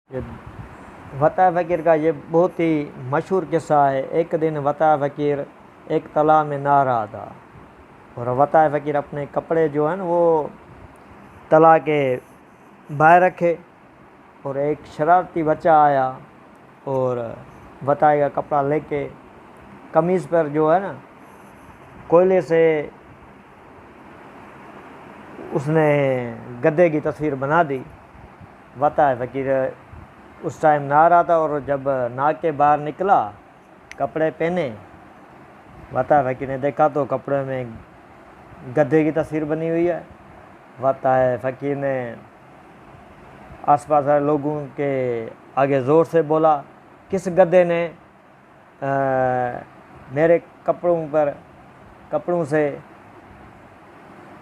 ये वता फ़कीर का ये बहुत ही मशहूर किस्सा है। एक दिन वता फ़कीर एक तालाब में नहा रहा था और वता फ़कीर अपने कपड़े जो है ना वो तालाब के बाहर रखे और एक शरारती बच्चा आया और वता का कपड़ा लेके कमीज़ पर जो है ना कोयले से उसने गधे की तस्वीर बना दी। वता फ़कीर उस टाइम नहा रहा था और जब नहा के बाहर निकला कपड़े पहने, वता फ़कीर ने देखा तो कपड़े में गधे की तस्वीर बनी हुई है। वता फ़कीर ने आसपास वाले लोगों के आगे ज़ोर से बोला, किस गधे ने मेरे कपड़ों से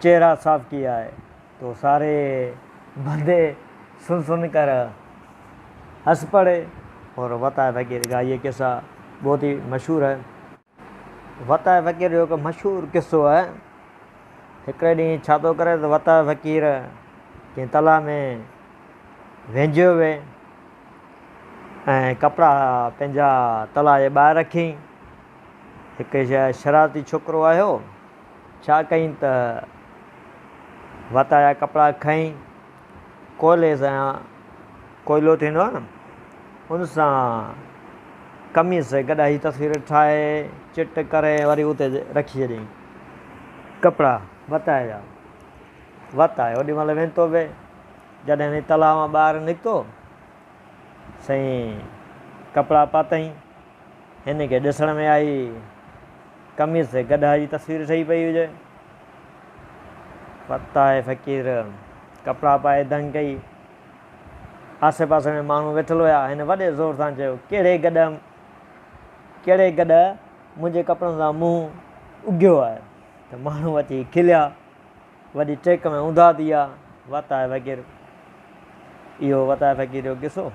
चेहरा साफ किया है। तो सारे बंदे सुन कर हंस पड़े और वता फ़कीर का ये किस्सा बहुत ही मशहूर है। वता फ़कीर जो कि मशहूर किस्सो है। हिकिड़े ॾींहुं छा थो करे त वता फ़कीर कंहिं तालाब में वेंझियो हुए ऐं कपिड़ा पंहिंजा तालाब जे ॿाहिरि रखियईं। हिकु शरारती छोकिरो आयो, छा कयईं त वता जा कपिड़ा खईं, कोयले सां कोयलो थींदो आहे न उन सां कमीज़ से गॾा जी तस्वीर ठाहे चिट करे वरी उते रखी छॾियईं कपिड़ा वता जा। वता ओॾी महिल वेंदो पिए, जॾहिं हिन तालाब मां ॿाहिरि निकितो सईं कपिड़ा पातईं, हिन खे ॾिसण में आई कमीज़ से गॾा जी तस्वीर ठही पई हुजे। वता फ़कीर कपिड़ा पाए दंग कई, आसे पासे में माण्हू वेठल हुया। हिन वॾे ज़ोर सां चयो, कहिड़े गॾ मुंहिंजे कपिड़नि सां मुंहुं उघियो आहे। त माण्हू अची खिलिया, वॾी टेक में ऊंधा थी विया। वता फ़कीर इहो वता फ़कीर जो किस्सो।